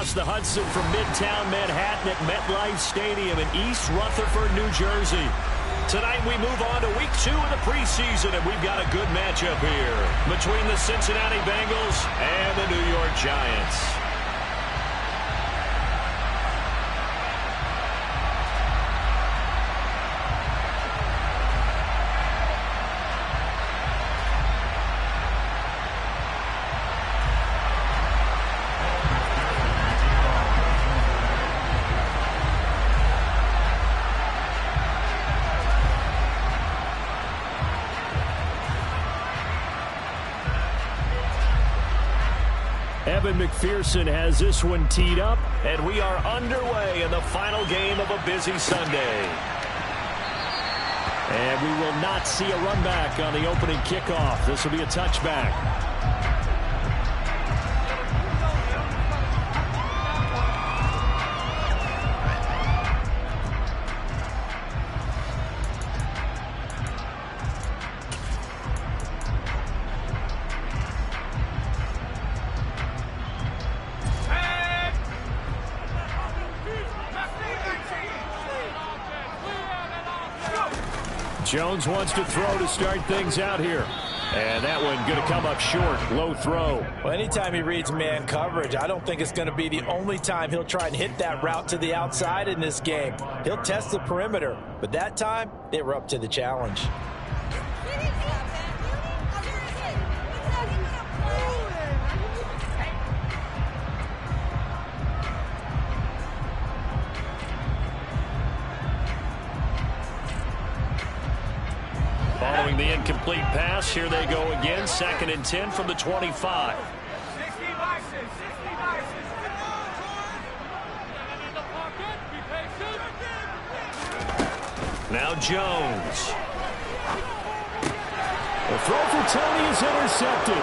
across the Hudson from Midtown Manhattan at MetLife Stadium in East Rutherford, New Jersey. Tonight we move on to week 2 of the preseason, and we've got a good matchup here between the Cincinnati Bengals and the New York Giants. Evan McPherson has this one teed up, and we are underway in the final game of a busy Sunday. And we will not see a run back on the opening kickoff. This will be a touchback. Jones wants to throw to start things out here. And that one going to come up short. Low throw. Well, anytime he reads man coverage, I don't think it's going to be the only time he'll try and hit that route to the outside in this game. He'll test the perimeter. But that time, they were up to the challenge. Following the incomplete pass, here they go again. 2nd and 10 from the 25. Now Jones. The throw for Tony is intercepted.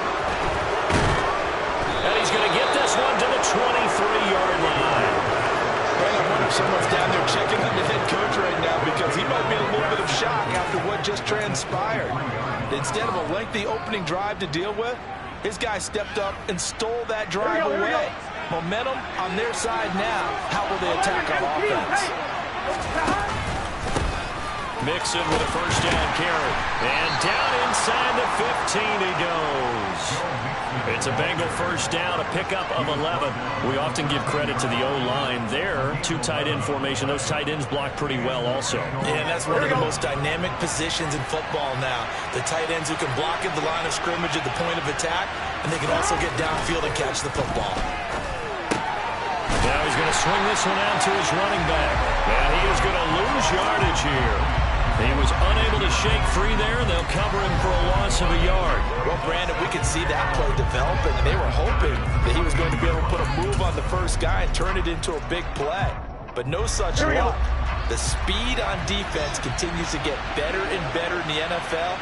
And he's going to get this one to the 23-yard line. Well, I wonder if someone's down there checking on the head coach right now because he might be in a little bit of shock after what just transpired. Instead of a lengthy opening drive to deal with, his guy stepped up and stole that drive away. Momentum on their side now. How will they attack on offense? Mixon with a first down carry. And down inside the 15 he goes. It's a Bengal first down, a pickup of 11. We often give credit to the O-line there. 2 tight end formation. Those tight ends block pretty well also. Yeah, and that's one of the most dynamic positions in football now. The tight ends who can block at the line of scrimmage at the point of attack, and they can also get downfield and catch the football. Now he's going to swing this one out to his running back. And he is going to lose yardage here. He was unable to shake free there. They'll cover him for a loss of a yard. Well, Brandon, we could see that play developing, and they were hoping that he was going to be able to put a move on the first guy and turn it into a big play. But no such luck. The speed on defense continues to get better and better in the NFL.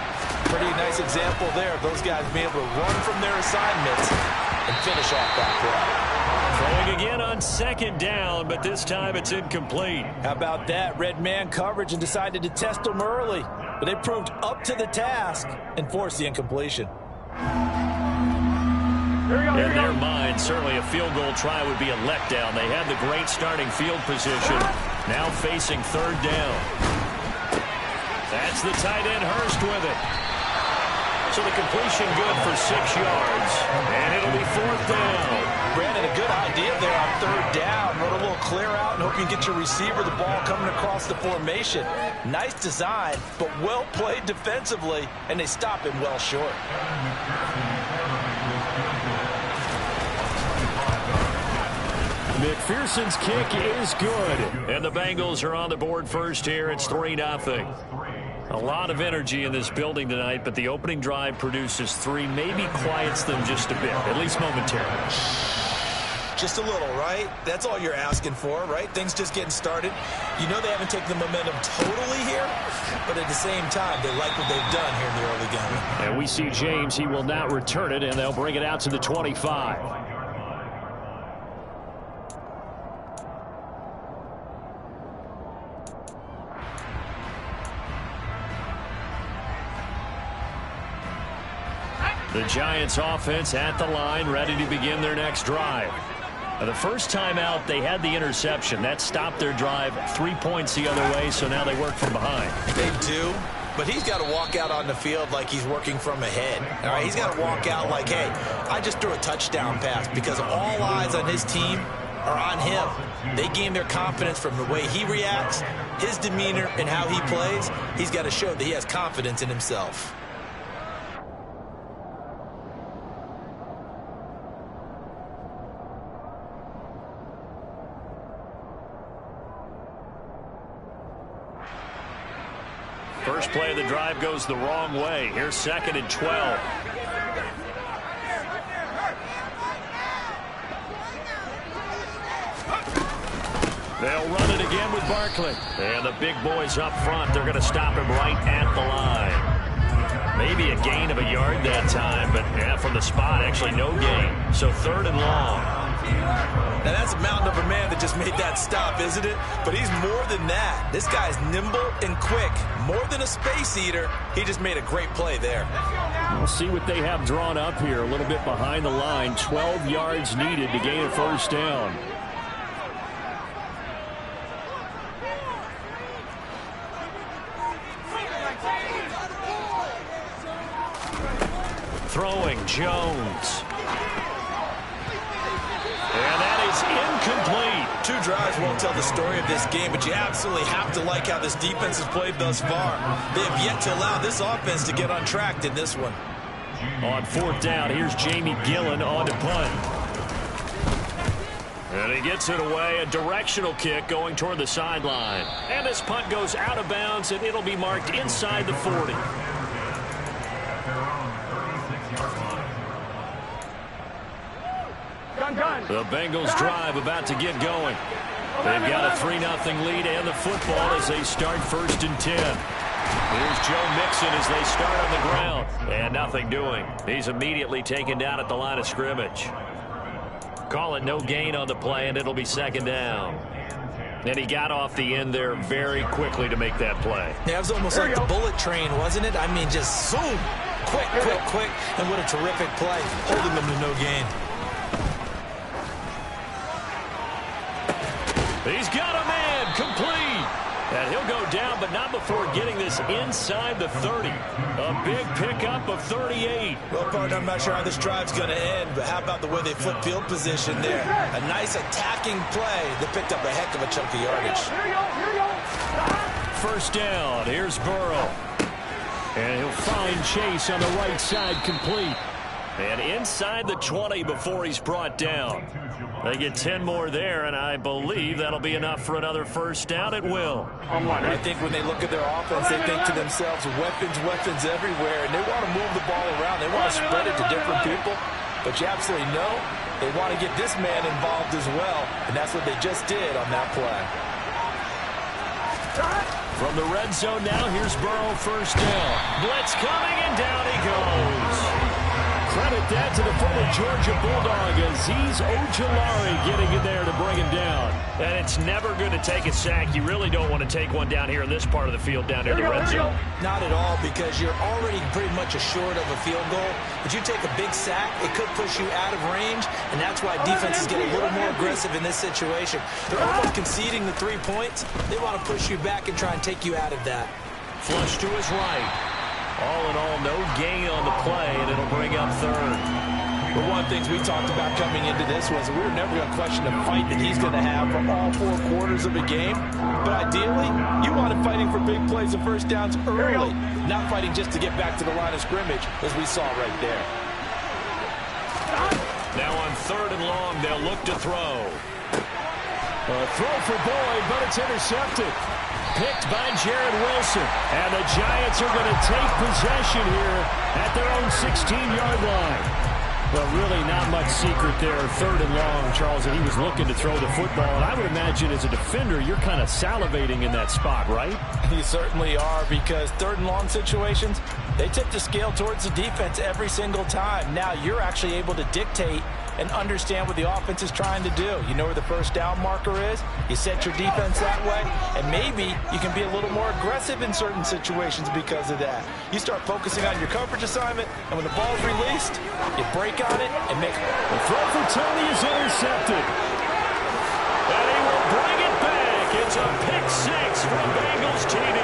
Pretty nice example there of those guys being able to run from their assignments and finish off that play. Throwing again on 2nd down, but this time it's incomplete. How about that? Red man coverage and decided to test them early. But they proved up to the task and forced the incompletion. In their mind, certainly a field goal try would be a letdown. They had the great starting field position. Now facing 3rd down. That's the tight end Hurst with it. So the completion good for 6 yards. And it'll be 4th down. Brandon, a good idea there on 3rd down. Run a little clear out and hope you get your receiver the ball coming across the formation. Nice design, but well played defensively, and they stop him well short. McPherson's kick is good. And the Bengals are on the board first here. It's 3-0. A lot of energy in this building tonight, but the opening drive produces 3, maybe quiets them just a bit, at least momentarily. Just a little, right? That's all you're asking for, right? Things just getting started. You know they haven't taken the momentum totally here, but at the same time, they like what they've done here in the early game. And we see James. He will not return it, and they'll bring it out to the 25. The Giants offense at the line, ready to begin their next drive. The first time out, they had the interception. That stopped their drive 3 points the other way, so now they work from behind. They do, but he's got to walk out on the field like he's working from ahead. All right, he's got to walk out like, hey, I just threw a touchdown pass, because all eyes on his team are on him. They gain their confidence from the way he reacts, his demeanor, and how he plays. He's got to show that he has confidence in himself. First play of the drive goes the wrong way. Here's 2nd and 12. They'll run it again with Barkley. And the big boys up front, they're going to stop him right at the line. Maybe a gain of a yard that time, but yeah, from the spot, actually no gain. So 3rd and long. Now, that's a mountain of a man that just made that stop, isn't it? But he's more than that. This guy's nimble and quick. More than a space eater, he just made a great play there. We'll see what they have drawn up here. A little bit behind the line. 12 yards needed to gain a first down. Throwing Jones. And that is incomplete. 2 drives won't tell the story of this game, but you absolutely have to like how this defense has played thus far. They have yet to allow this offense to get untracked in this one. On 4th down, here's Jamie Gillen on to punt. And he gets it away, a directional kick going toward the sideline. And this punt goes out of bounds, and it'll be marked inside the 40. The Bengals drive about to get going. They've got a 3-0 lead and the football as they start 1st and 10. Here's Joe Mixon as they start on the ground. And nothing doing. He's immediately taken down at the line of scrimmage. Call it no gain on the play, and it'll be 2nd down. And he got off the end there very quickly to make that play. Yeah, it was almost like the bullet train, wasn't it? I mean, just zoom. Quick, quick, quick. And what a terrific play, holding them to no gain. He's got a man complete. And he'll go down, but not before getting this inside the 30. A big pickup of 38. Well, partner, I'm not sure how this drive's going to end, but how about the way they flip field position there? A nice attacking play that picked up a heck of a chunk of yardage. 1st down. Here's Burrow. And he'll find Chase on the right side complete. And inside the 20 before he's brought down. They get 10 more there, and I believe that'll be enough for another first down. It will. I think when they look at their offense, they think to themselves, weapons, weapons everywhere, and they want to move the ball around. They want to spread it to different people, but you absolutely know they want to get this man involved as well, and that's what they just did on that play. From the red zone now, here's Burrow, 1st down. Blitz coming, and down he goes. Credit that to the former Georgia Bulldog, Azeez Ojulari getting in there to bring him down. And it's never going to take a sack. You really don't want to take one down here in this part of the field down near the red zone. Not at all, because you're already pretty much assured of a field goal. But you take a big sack, it could push you out of range, and that's why defenses get a little more aggressive in this situation. They're almost conceding the 3 points. They want to push you back and try and take you out of that. Flush to his right. All in all, no gain on the play, and it'll bring up 3rd. But one of the things we talked about coming into this was we were never going to question the fight that he's going to have for all 4 quarters of a game. But ideally, you want him fighting for big plays and first downs early, not fighting just to get back to the line of scrimmage, as we saw right there. Now on 3rd and long, they'll look to throw. A throw for Boyd, but it's intercepted. Picked by Jared Wilson. And the Giants are going to take possession here at their own 16-yard line. But really not much secret there. 3rd and long, Charles, and he was looking to throw the football. And I would imagine as a defender, you're kind of salivating in that spot, right? You certainly are, because 3rd and long situations, they tip the scale towards the defense every single time. Now you're actually able to dictate and understand what the offense is trying to do. You know where the first down marker is. You set your defense that way, and maybe you can be a little more aggressive in certain situations because of that. You start focusing on your coverage assignment, and when the ball's released, you break on it and make it. The throw for Tony is intercepted. It's a pick six from Bengals TD.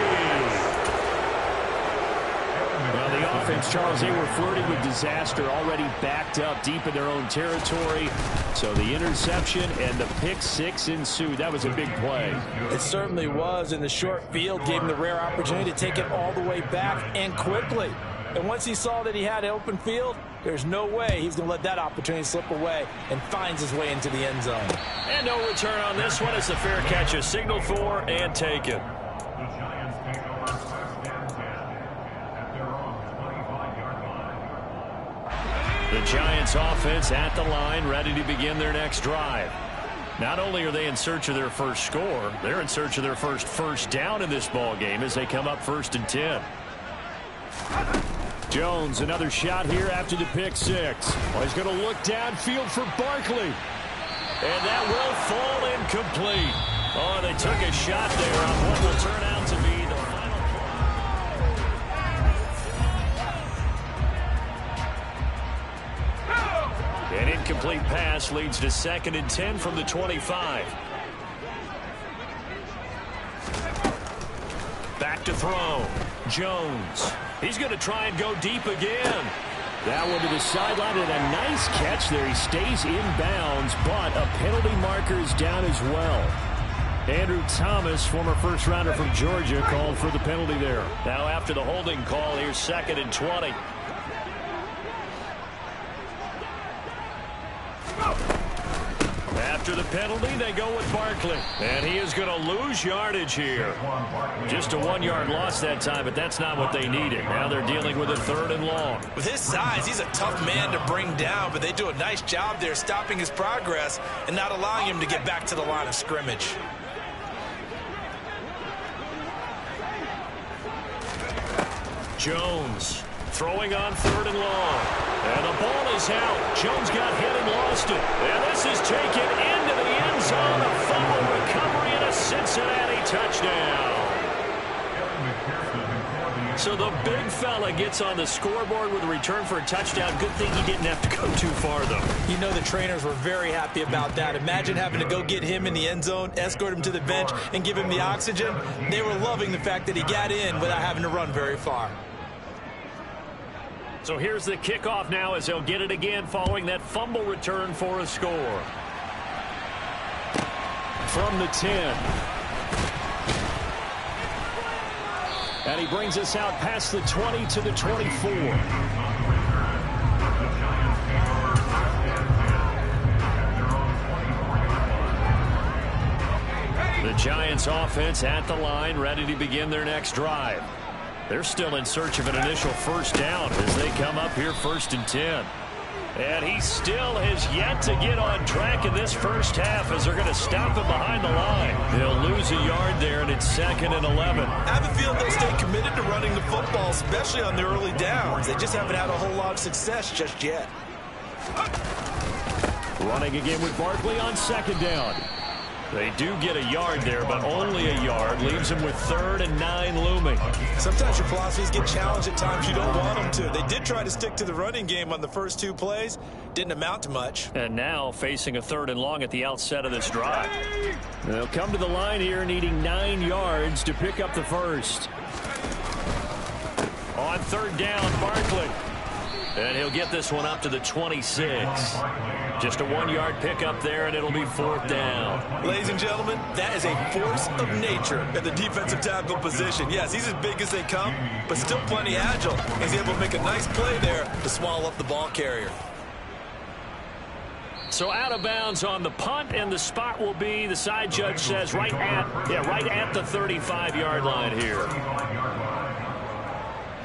Well, the offense, Charles, they were flirting with disaster, already backed up deep in their own territory. So the interception and the pick six ensued. That was a big play. It certainly was, and the short field gave him the rare opportunity to take it all the way back and quickly. And once he saw that he had an open field, there's no way he's going to let that opportunity slip away, and finds his way into the end zone. And no return on this one. It's a fair catch, is signaled for and taken. The Giants offense at the line, ready to begin their next drive. Not only are they in search of their first score, they're in search of their first down in this ball game as they come up 1st and 10. Jones, another shot here after the pick six. Well, he's going to look downfield for Barkley. And that will fall incomplete. Oh, they took a shot there on what will turn out to be the final play. An incomplete pass leads to 2nd and 10 from the 25. Back to throw. Jones. He's going to try and go deep again. That one to the sideline, and a nice catch there. He stays in bounds, but a penalty marker is down as well. Andrew Thomas, former first-rounder from Georgia, called for the penalty there. Now after the holding call, here's 2nd and 20. After the penalty, they go with Barkley. And he is going to lose yardage here. Just a 1-yard loss that time, but that's not what they needed. Now they're dealing with a 3rd and long. With his size, he's a tough man to bring down, but they do a nice job there stopping his progress and not allowing him to get back to the line of scrimmage. Jones throwing on 3rd and long. And the ball is out. Jones got hit and lost it. And this is taken into the end zone. A fumble recovery and a Cincinnati touchdown. So the big fella gets on the scoreboard with a return for a touchdown. Good thing he didn't have to go too far, though. You know the trainers were very happy about that. Imagine having to go get him in the end zone, escort him to the bench, and give him the oxygen. They were loving the fact that he got in without having to run very far. So here's the kickoff now as they'll get it again following that fumble return for a score. From the 10. And he brings us out past the 20 to the 24. The Giants offense at the line, ready to begin their next drive. They're still in search of an initial first down as they come up here 1st and 10. And he still has yet to get on track in this first half as they're going to stop him behind the line. They'll lose a yard there, and it's 2nd and 11. I have a feeling they'll stay committed to running the football, especially on their early downs. They just haven't had a whole lot of success just yet. Running again with Barkley on 2nd down. They do get a yard there, but only a yard. Leaves them with 3rd and 9 looming. Sometimes your philosophies get challenged at times you don't want them to. They did try to stick to the running game on the first 2 plays. Didn't amount to much. And now facing a 3rd and long at the outset of this drive. They'll come to the line here needing 9 yards to pick up the first. On 3rd down, Barkley. And he'll get this one up to the 26. Just a 1-yard pickup there, and it'll be 4th down. Ladies and gentlemen, that is a force of nature at the defensive tackle position. Yes, he's as big as they come, but still plenty agile. He's able to make a nice play there to swallow up the ball carrier. So out of bounds on the punt, and the spot will be, the side judge says, right at the 35-yard line here.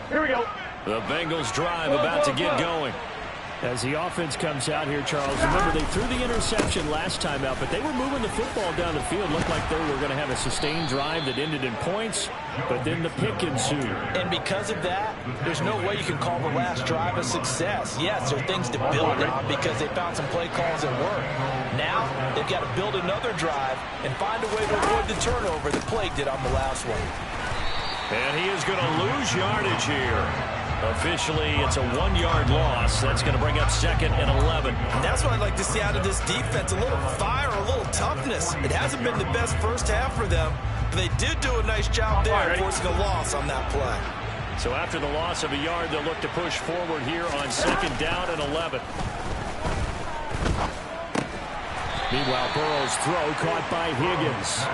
Here we go. The Bengals drive about to get going. As the offense comes out here, Charles, remember they threw the interception last time out, but they were moving the football down the field. Looked like they were going to have a sustained drive that ended in points, but then the pick ensued. And because of that, there's no way you can call the last drive a success. Yes, there are things to build on because they found some play calls that work. Now, they've got to build another drive and find a way to avoid the turnover the play did on the last one. And he is going to lose yardage here. Officially, it's a 1-yard loss. That's going to bring up 2nd and 11. And that's what I'd like to see out of this defense. A little fire, a little toughness. It hasn't been the best first half for them, but they did do a nice job there forcing a loss on that play. So after the loss of a yard, they'll look to push forward here on 2nd down and 11. Meanwhile, Burrow's throw caught by Higgins.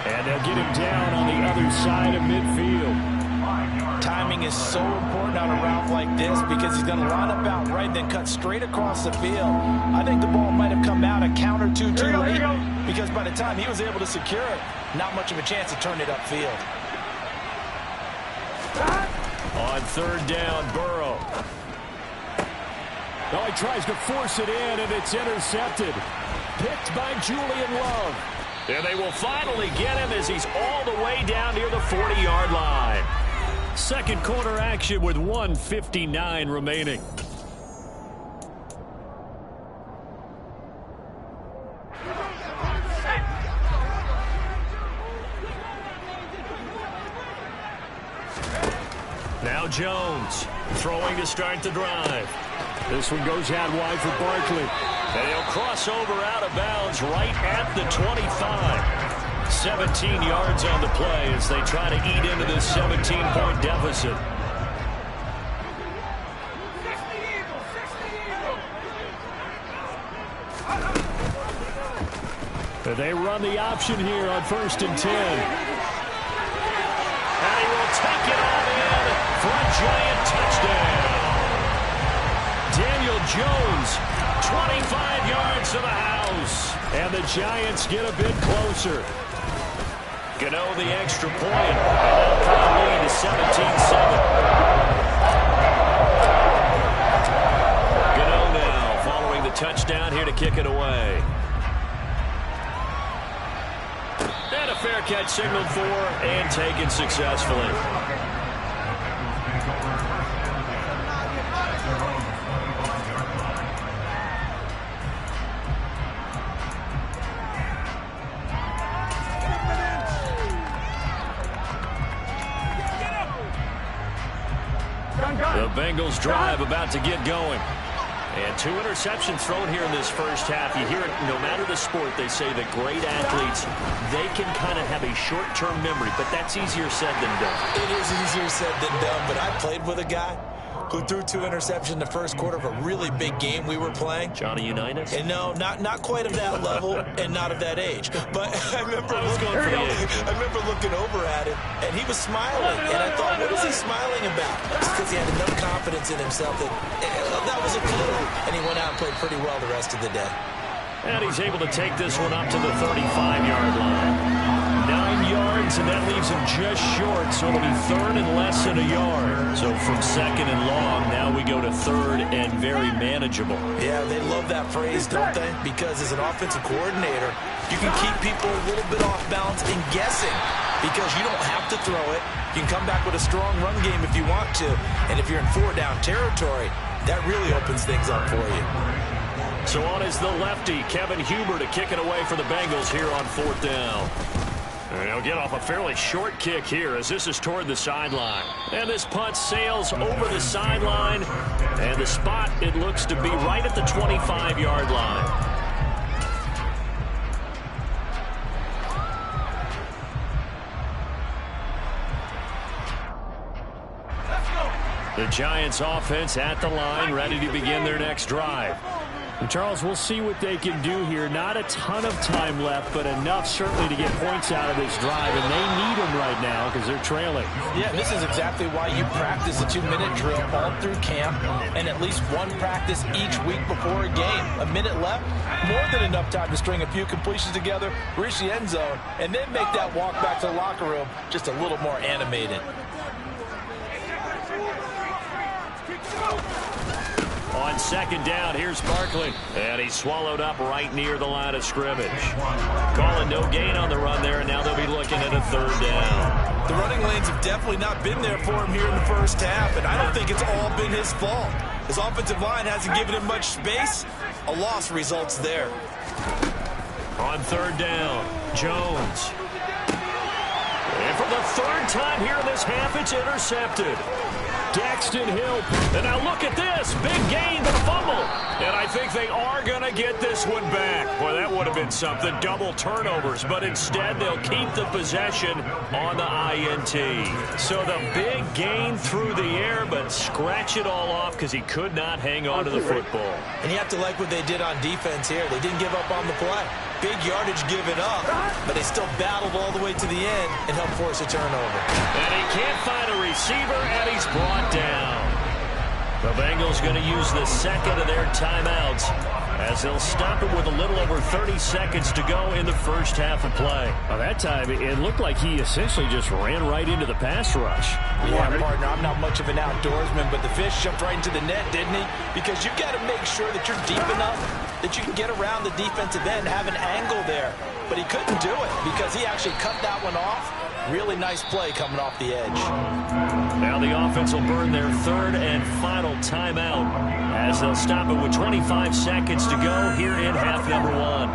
And they'll get him down on the other side of midfield. Timing is so important on a route like this because he's going to line up out right, then cut straight across the field. I think the ball might have come out a count or two too late because by the time he was able to secure it, not much of a chance to turn it upfield. On 3rd down, Burrow. Oh, he tries to force it in, and it's intercepted. Picked by Julian Love. And they will finally get him as he's all the way down near the 40-yard line. Second quarter action with 1:59 remaining. Now Jones throwing to start the drive. This one goes out wide for Barkley. And he'll cross over out of bounds right at the 25. 17 yards on the play as they try to eat into this 17-point deficit. They run the option here on 1st and 10. And he will take it all in for a giant touchdown. Daniel Jones, 25 yards to the house. And the Giants get a bit closer. Gano the extra point. And they'll lead to 17-7. Gano now following the touchdown here to kick it away. And a fair catch signaled for and taken successfully. The Bengals drive about to get going. And 2 interceptions thrown here in this first half. You hear it no matter the sport. They say that great athletes, they can kind of have a short-term memory, but that's easier said than done. It is easier said than done, but I played with a guy who threw 2 interceptions in the first quarter of a really big game we were playing. Johnny Unitas? And no, not quite of that level and not of that age. But I remember looking over at him, and he was smiling. And I thought, what is he smiling about? It's because he had enough confidence in himself that was a clue. And he went out and played pretty well the rest of the day. And he's able to take this one up to the 35-yard line. 9 yards, and that leaves him just short, so it'll be 3rd and less than a yard. So from 2nd and long, now we go to 3rd and very manageable. Yeah, they love that phrase, don't they? Because as an offensive coordinator, you can keep people a little bit off balance and guessing because you don't have to throw it. You can come back with a strong run game if you want to, and if you're in 4-down territory, that really opens things up for you. So on is the lefty, Kevin Huber, to kick it away for the Bengals here on 4th down. And he'll get off a fairly short kick here as this is toward the sideline. And this punt sails over the sideline. And the spot, it looks to be right at the 25-yard line. The Giants offense at the line, ready to begin their next drive. And Charles, we'll see what they can do here. Not a ton of time left, but enough certainly to get points out of this drive. And they need them right now because they're trailing. Yeah, this is exactly why you practice a 2-minute drill all through camp and at least one practice each week before a game. A minute left, more than enough time to string a few completions together, reach the end zone, and then make that walk back to the locker room just a little more animated. On 2nd down, here's Barkley. And he's swallowed up right near the line of scrimmage. Calling no gain on the run there, and now they'll be looking at a 3rd down. The running lanes have definitely not been there for him here in the first half, and I don't think it's all been his fault. His offensive line hasn't given him much space. A loss results there. On 3rd down, Jones. And for the third time here in this half, it's intercepted. Daxton Hill. And now look at this. Big gain, but a fumble. And I think they are going to get this one back. Boy, that would have been something. Double turnovers. But instead, they'll keep the possession on the INT. So the big gain through the air, but scratch it all off because he could not hang on to the football. And you have to like what they did on defense here. They didn't give up on the play. Big yardage given up, but they still battled all the way to the end and helped force a turnover. And he can't find a receiver, and he's brought down. The Bengals going to use the second of their timeouts as they'll stop it with a little over 30 seconds to go in the first half of play. Well, that time, it looked like he essentially just ran right into the pass rush. Yeah, partner, I'm not much of an outdoorsman, but the fish jumped right into the net, didn't he? Because you've got to make sure that you're deep enough that you can get around the defensive end, have an angle there. But he couldn't do it because he actually cut that one off. Really nice play coming off the edge. Now the offense will burn their third and final timeout as they'll stop it with 25 seconds to go here in half number one.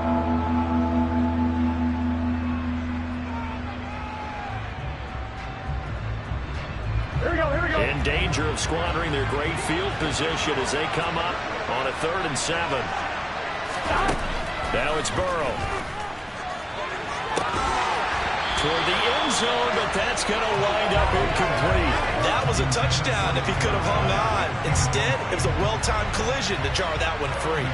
In danger of squandering their great field position as they come up on a 3rd and 7. Now it's Burrow. Toward the end zone, but that's going to wind up incomplete. That was a touchdown if he could have hung on. Instead, it was a well-timed collision to jar that one free.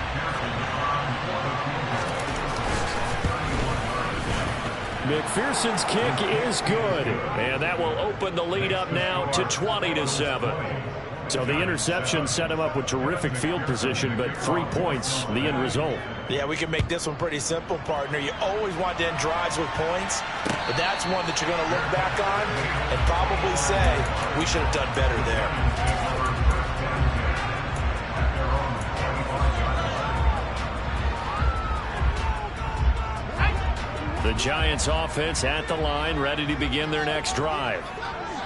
McPherson's kick is good. And that will open the lead up now to 20-7. So the interception set him up with terrific field position, but 3 points, the end result. Yeah, we can make this one pretty simple, partner. You always want to end drives with points, but that's one that you're going to look back on and probably say, we should have done better there. The Giants offense at the line, ready to begin their next drive.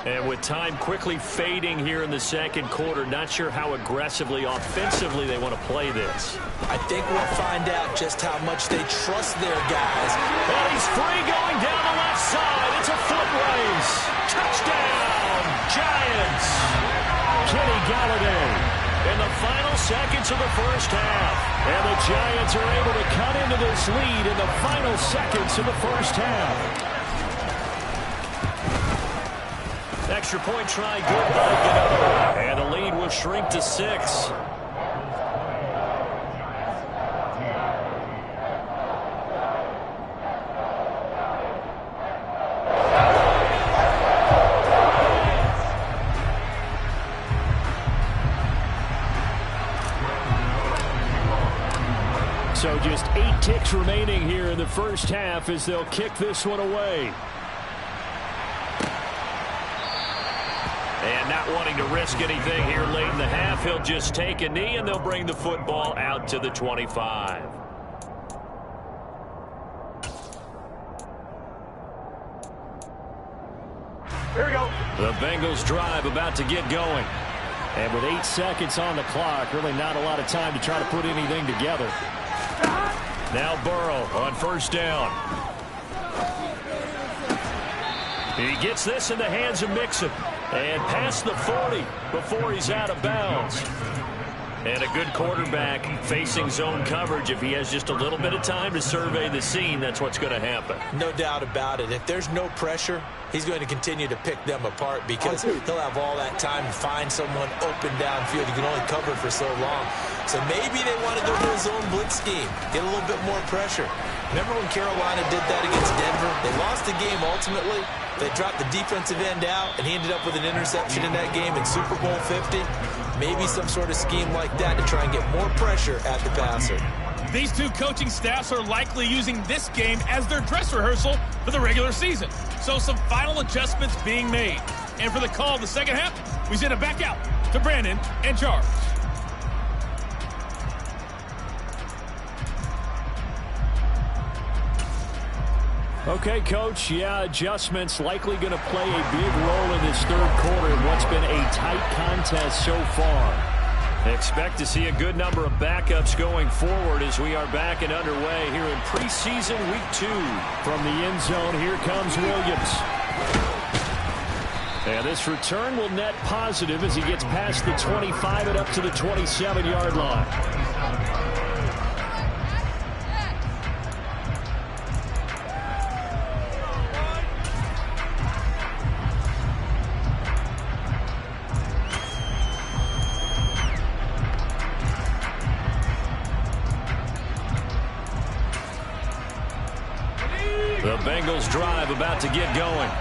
And with time quickly fading here in the second quarter, not sure how aggressively, offensively they want to play this. I think we'll find out just how much they trust their guys. And he's free going down the left side. It's a foot race. Touchdown, Giants. Kenny Galladay in the final seconds of the first half. And the Giants are able to cut into this lead in the final seconds of the first half. Extra point try good by Gano. And the lead will shrink to 6. So just 8 ticks remaining here in the first half as they'll kick this one away. And not wanting to risk anything here late in the half, he'll just take a knee and they'll bring the football out to the 25. Here we go. The Bengals drive about to get going. And with 8 seconds on the clock, really not a lot of time to try to put anything together. Now Burrow on first down. He gets this in the hands of Mixon. And past the 40 before he's out of bounds. And a good quarterback facing zone coverage. If he has just a little bit of time to survey the scene, that's what's going to happen. No doubt about it. If there's no pressure, he's going to continue to pick them apart because he'll have all that time to find someone open downfield. He can only cover for so long. So maybe they want to go to a zone blitz scheme, get a little bit more pressure. Remember when Carolina did that against Denver? They lost the game ultimately. They dropped the defensive end out, and he ended up with an interception in that game in Super Bowl 50. Maybe some sort of scheme like that to try and get more pressure at the passer. These two coaching staffs are likely using this game as their dress rehearsal for the regular season. So some final adjustments being made. And for the call of the second half, we send it back out to Brandon and Charles. Okay, Coach, adjustments likely going to play a big role in this third quarter in what's been a tight contest so far. Expect to see a good number of backups going forward as we are back and underway here in preseason week 2. From the end zone, here comes Williams. And this return will net positive as he gets past the 25 and up to the 27-yard line. The Bengals drive about to get going.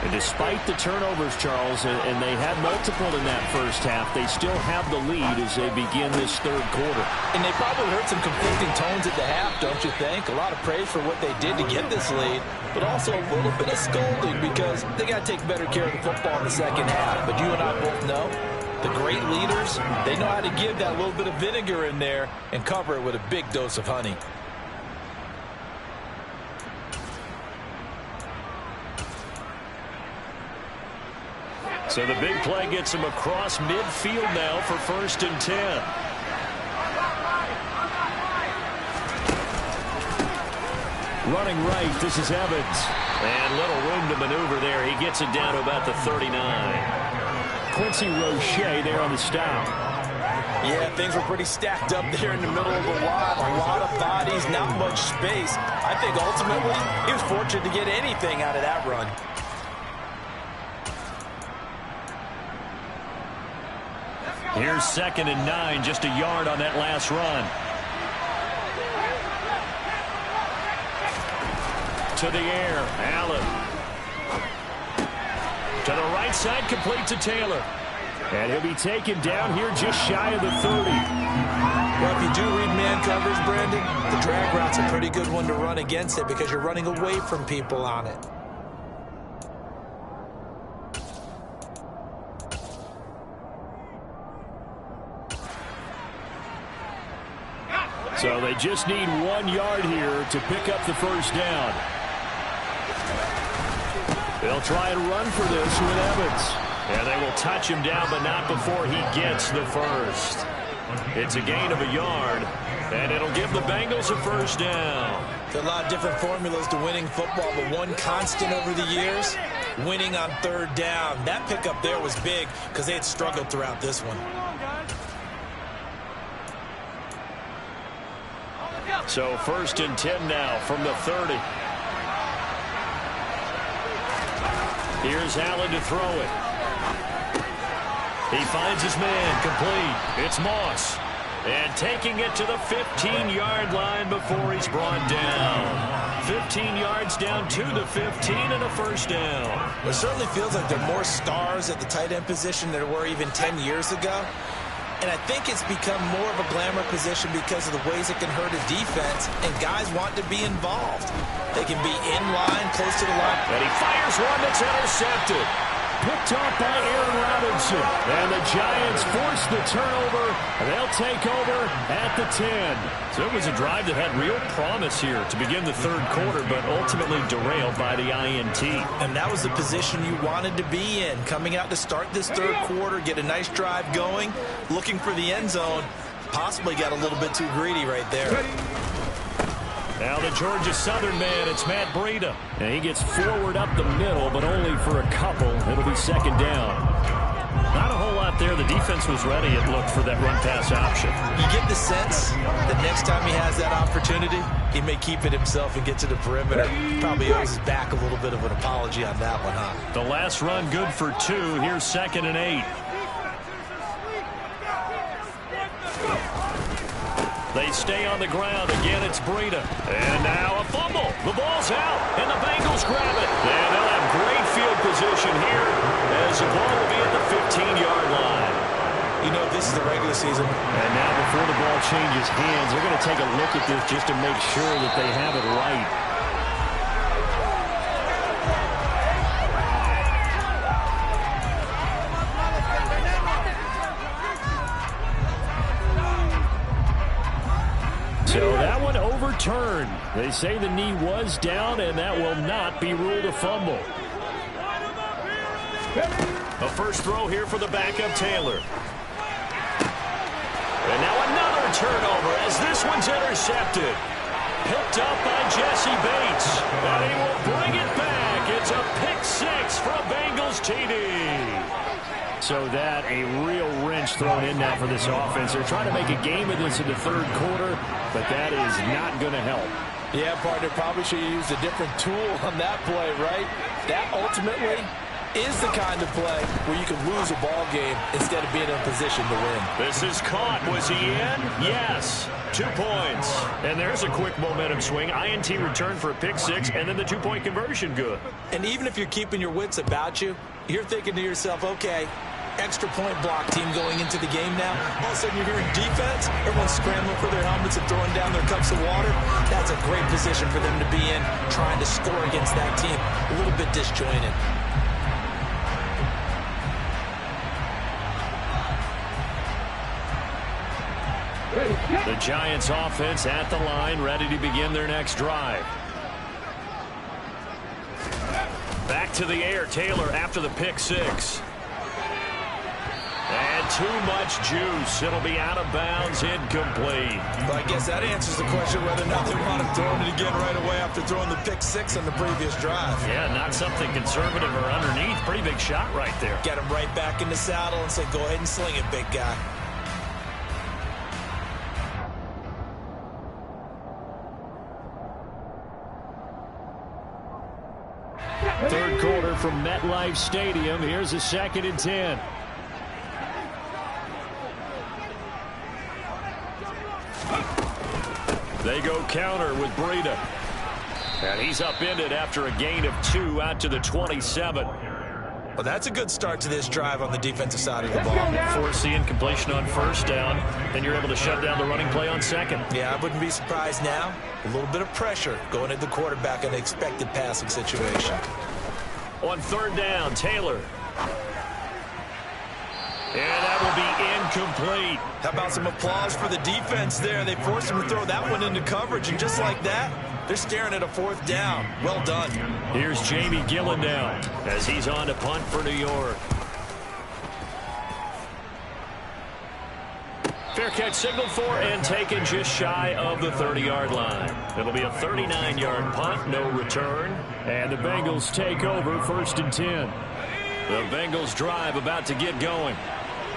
And despite the turnovers, Charles, and they had multiple in that first half, they still have the lead as they begin this third quarter. And they probably heard some conflicting tones at the half, don't you think? A lot of praise for what they did to get this lead, but also a little bit of scolding because they got to take better care of the football in the second half. But you and I both know the great leaders, they know how to give that little bit of vinegar in there and cover it with a big dose of honey. So the big play gets him across midfield now for 1st and 10. Running right, this is Evans. And little room to maneuver there. He gets it down to about the 39. Quincy Roche there on the stop. Yeah, things were pretty stacked up there in the middle of the line. A lot of bodies, not much space. I think ultimately he was fortunate to get anything out of that run. Here's 2nd and 9, just a yard on that last run. To the air, Allen. To the right side, complete to Taylor. And he'll be taken down here just shy of the 30. Well, if you do read man coverage, Brandon, the drag route's a pretty good one to run against it because you're running away from people on it. So they just need 1 yard here to pick up the first down. They'll try and run for this with Evans. And they will touch him down, but not before he gets the first. It's a gain of a yard, and it'll give the Bengals a first down. There's a lot of different formulas to winning football, but one constant over the years, winning on 3rd down. That pickup there was big because they had struggled throughout this one. So 1st and 10 now from the 30. Here's Allen to throw it. He finds his man complete. It's Moss. And taking it to the 15-yard line before he's brought down. 15 yards down to the 15 and a first down. It certainly feels like there are more stars at the tight end position than there were even 10 years ago. And I think it's become more of a glamour position because of the ways it can hurt a defense, and guys want to be involved. They can be in line, close to the line. And he fires one that's intercepted. Picked off by Aaron Robinson. And the Giants force the turnover. And they'll take over at the 10. So it was a drive that had real promise here to begin the third quarter, but ultimately derailed by the INT. And that was the position you wanted to be in. Coming out to start this third quarter, get a nice drive going, looking for the end zone. Possibly got a little bit too greedy right there. Now the Georgia Southern man, it's Matt Breida. And he gets forward up the middle, but only for a couple. It'll be 2nd down. Not a whole lot there. The defense was ready, it looked, for that run-pass option. You get the sense that next time he has that opportunity, he may keep it himself and get to the perimeter. Probably owes his back a little bit of an apology on that one, huh? The last run good for 2. Here's 2nd and 8. They stay on the ground. Again, it's Breida. And now a fumble. The ball's out, and the Bengals grab it. And they'll have great field position here as the ball will be at the 15-yard line. You know, this is the regular season. And now before the ball changes hands, they're going to take a look at this just to make sure that they have it right. So that one overturned. They say the knee was down, and that will not be ruled a fumble. A first throw here for the backup Taylor. And now another turnover as this one's intercepted. Picked up by Jesse Bates. And he will bring it back. It's a pick 6 for a Bengals Jones TD. So that a real wrench thrown in now for this offense. They're trying to make a game of this in the third quarter, but that is not going to help. Yeah, partner, probably should have used a different tool on that play, right? That ultimately is the kind of play where you can lose a ball game instead of being in a position to win. This is caught. Was he in? Yes. 2 points. And there's a quick momentum swing. INT return for a pick six, and then the two-point conversion good. And even if you're keeping your wits about you, you're thinking to yourself, okay, extra point block team going into the game now. All of a sudden you're hearing defense. Everyone's scrambling for their helmets and throwing down their cups of water. That's a great position for them to be in, trying to score against that team. A little bit disjointed. The Giants offense at the line, ready to begin their next drive. Back to the air, Taylor after the pick six. And too much juice. It'll be out of bounds, incomplete. Well, I guess that answers the question whether or not they want to throw it again right away after throwing the pick six on the previous drive. Yeah, not something conservative or underneath. Pretty big shot right there. Get him right back in the saddle and say, go ahead and sling it, big guy. Third quarter from MetLife Stadium. Here's a 2nd and 10. They go counter with Breida. And he's upended after a gain of 2 out to the 27. Well, that's a good start to this drive on the defensive side of the ball. Force the incompletion on first down, then you're able to shut down the running play on second. Yeah, I wouldn't be surprised now. A little bit of pressure going at the quarterback in an expected passing situation. On third down, Taylor. And that will be incomplete. How about some applause for the defense there? They forced him to throw that one into coverage, and just like that, they're staring at a 4th down. Well done. Here's Jamie Gillen now as he's on to punt for New York. Fair catch signaled for and taken just shy of the 30-yard line. It'll be a 39-yard punt, no return. And the Bengals take over 1st and 10. The Bengals drive about to get going.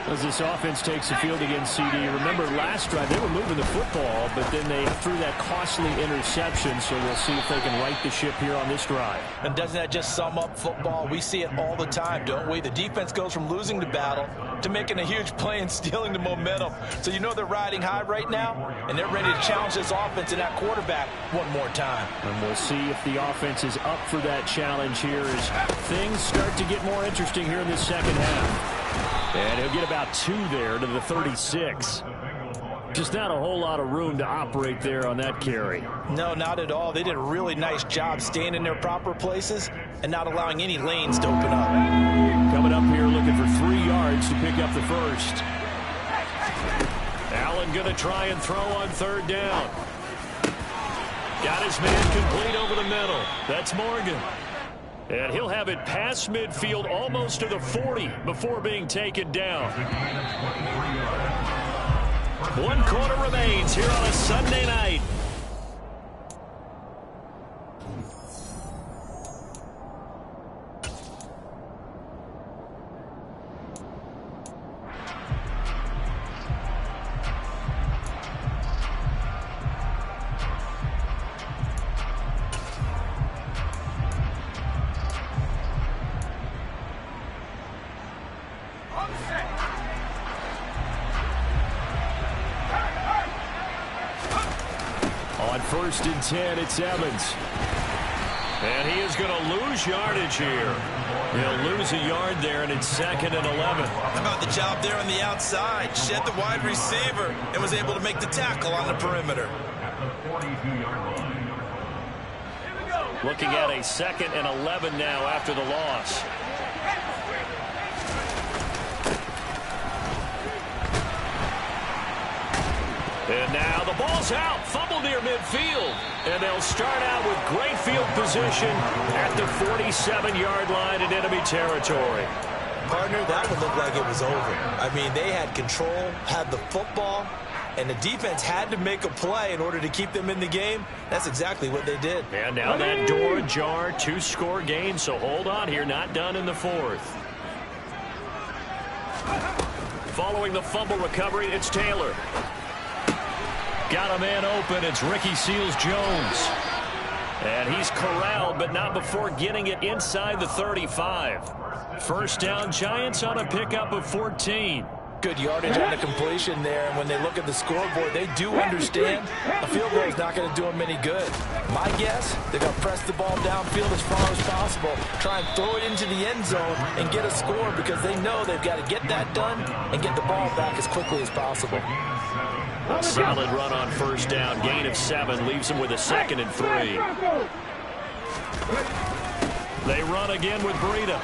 As this offense takes the field against CD, remember last drive they were moving the football, but then they threw that costly interception, so we'll see if they can right the ship here on this drive. And doesn't that just sum up football? We see it all the time, don't we? The defense goes from losing the battle to making a huge play and stealing the momentum. So you know they're riding high right now, and they're ready to challenge this offense and that quarterback one more time. And we'll see if the offense is up for that challenge here as things start to get more interesting here in this second half. And he'll get about 2 there to the 36. Just not a whole lot of room to operate there on that carry. No, not at all. They did a really nice job staying in their proper places and not allowing any lanes to open up. Coming up here looking for 3 yards to pick up the first. Allen going to try and throw on third down. Got his man complete over the middle. That's Morgan. And he'll have it past midfield almost to the 40 before being taken down. 1 quarter remains here on a Sunday night. On 1st and 10, it's Evans. And he is going to lose yardage here. He'll lose a yard there, and it's 2nd and 11. How about the job there on the outside? Shed the wide receiver and was able to make the tackle on the perimeter. Looking at a 2nd and 11 now after the loss. And now the ball's out. Fumble near midfield. And they'll start out with great field position at the 47-yard line in enemy territory. Partner, that would look like it was over. I mean, they had control, had the football, and the defense had to make a play in order to keep them in the game. That's exactly what they did. And now that door ajar, 2-score game, so hold on here, not done in the fourth. Following the fumble recovery, it's Taylor. Got a man open, it's Ricky Seals-Jones. And he's corralled, but not before getting it inside the 35. First down, Giants on a pickup of 14. Good yardage on the completion there, and when they look at the scoreboard, they do understand a field goal is not going to do them any good. My guess, they're going to press the ball downfield as far as possible, try and throw it into the end zone and get a score because they know they've got to get that done and get the ball back as quickly as possible. A solid run on first down, gain of 7, leaves them with a 2nd and 3. They run again with Breida.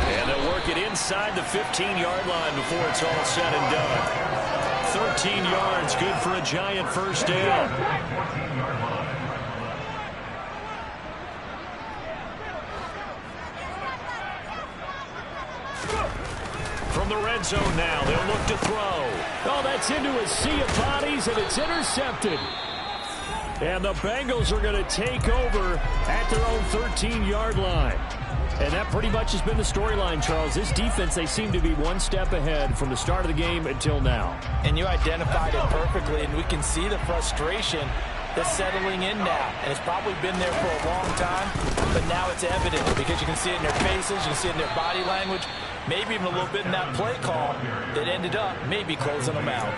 And they'll work it inside the 15-yard line before it's all said and done. 13 yards, good for a Giant first down. From the red zone now, they'll look to throw. Oh, that's into a sea of bodies, and it's intercepted. And the Bengals are going to take over at their own 13-yard line. And that pretty much has been the storyline, Charles. This defense, they seem to be one step ahead from the start of the game until now. And you identified it perfectly, and we can see the frustration that's settling in now. And it's probably been there for a long time, but now it's evident because you can see it in their faces, you can see it in their body language, maybe even a little bit in that play call that ended up maybe closing them out.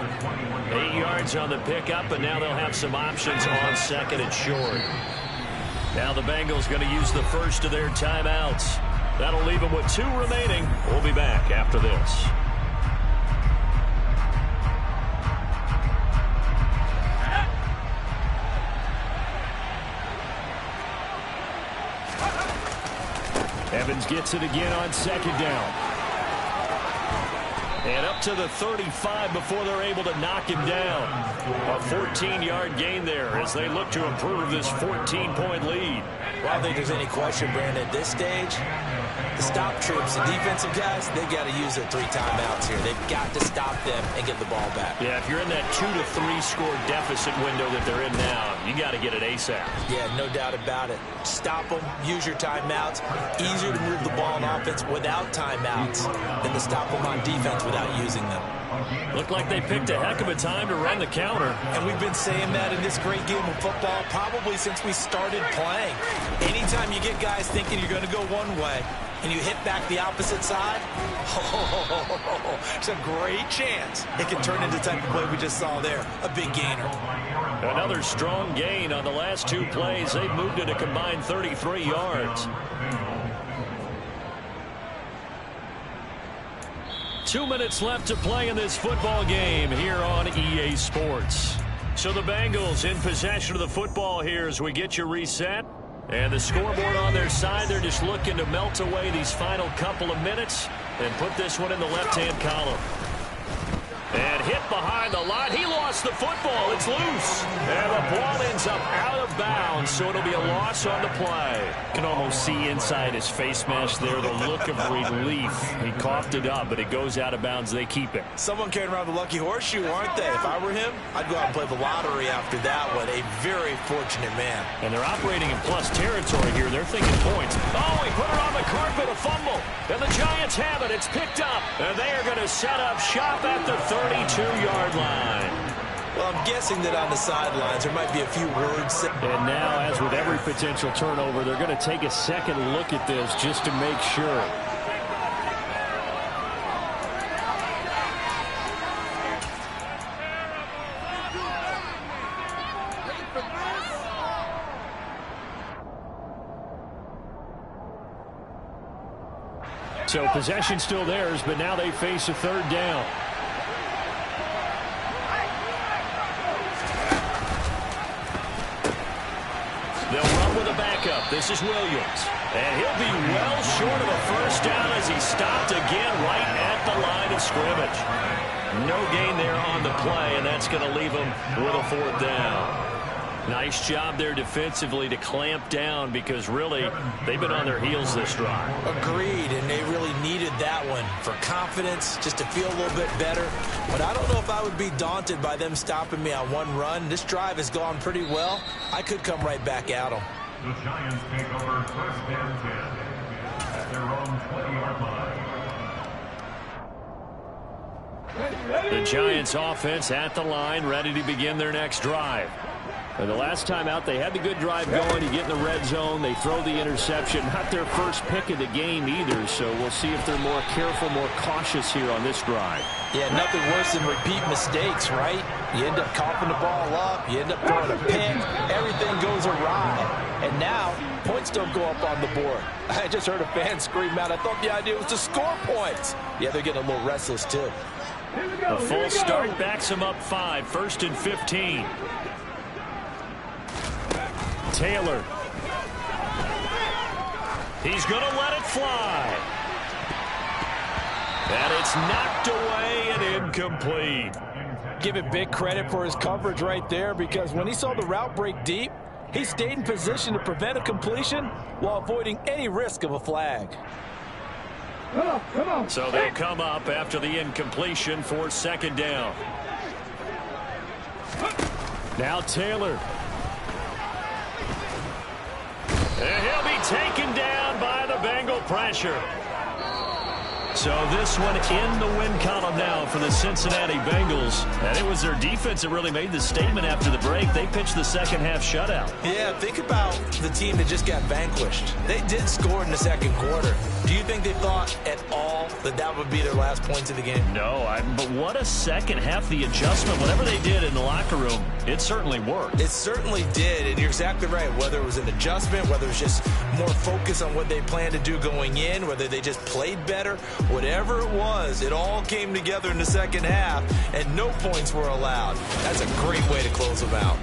8 yards on the pickup, and now they'll have some options on 2nd and short. Now the Bengals going to use the first of their timeouts. That'll leave them with 2 remaining. We'll be back after this. Evans gets it again on 2nd down. And up to the 35 before they're able to knock him down. A 14-yard gain there as they look to improve this 14-point lead. Well, I don't think there's any question, Brandon, at this stage, the stop troops, the defensive guys, they've got to use their 3 timeouts here. They've got to stop them and get the ball back. Yeah, if you're in that 2 to 3 score deficit window that they're in now, you got to get it ASAP. Yeah, no doubt about it. Stop them, use your timeouts. Easier to move the ball on offense without timeouts than to stop them on defense without using them. Looked like they picked a heck of a time to run the counter. And we've been saying that in this great game of football probably since we started playing. Anytime you get guys thinking you're going to go one way and you hit back the opposite side, it's a great chance it can turn into the type of play we just saw there, a big gainer. Another strong gain on the last 2 plays. They've moved it a combined 33 yards. 2 minutes left to play in this football game here on EA Sports. So the Bengals in possession of the football here as we get you reset. And the scoreboard on their side, they're just looking to melt away these final couple of minutes and put this one in the left-hand column. And hit behind the line. He lost the football. It's loose. And the ball ends up out of bounds, so it'll be a loss on the play. You can almost see inside his face mask there the look of relief. He coughed it up, but it goes out of bounds. They keep it. Someone carrying around the lucky horseshoe, aren't they? If I were him, I'd go out and play the lottery after that one. A very fortunate man. And they're operating in plus territory here. They're thinking points. Oh, he put it on the carpet, a fumble. And the Giants have it. It's picked up. And they are going to set up shop at the 32-yard line. Well, I'm guessing that on the sidelines there might be a few words. And now, as with every potential turnover, they're going to take a second look at this just to make sure. So possession still theirs, but now they face a 3rd down. They'll run with a backup. This is Williams. And he'll be well short of a first down as he stopped again right at the line of scrimmage. No gain there on the play, and that's going to leave him with a 4th down. Nice job there defensively to clamp down because really they've been on their heels this drive. Agreed, and they really needed that one for confidence, just to feel a little bit better. But I don't know if I would be daunted by them stopping me on one run. This drive has gone pretty well. I could come right back at them. The Giants take over first and 10 at their own 20-yard line. The Giants offense at the line, ready to begin their next drive. And the last time out, they had the good drive going. You get in the red zone. They throw the interception. Not their first pick of the game either, so we'll see if they're more careful, more cautious here on this drive. Yeah, nothing worse than repeat mistakes, right? You end up coughing the ball up. You end up throwing a pick. Everything goes awry. And now, points don't go up on the board. I just heard a fan scream out, I thought the idea was to score points. Yeah, they're getting a little restless, too. A full start backs them up 5, 1st and 15. Taylor. He's going to let it fly. And it's knocked away and incomplete. Give it big credit for his coverage right there, because when he saw the route break deep, he stayed in position to prevent a completion while avoiding any risk of a flag. Come on. So they'll come up after the incompletion for 2nd down. Now Taylor. And he'll be taken down by the Bengal pressure. So this one in the win column now for the Cincinnati Bengals. And it was their defense that really made the statement after the break. They pitched the second half shutout. Yeah, think about the team that just got vanquished. They did score in the 2nd quarter. Do you think they thought at all that that would be their last points of the game? No, but what a second half. The adjustment, whatever they did in the locker room, it certainly worked. It certainly did, and you're exactly right. Whether it was an adjustment, whether it was just more focus on what they planned to do going in, whether they just played better, whatever it was, it all came together in the second half, and no points were allowed. That's a great way to close them out.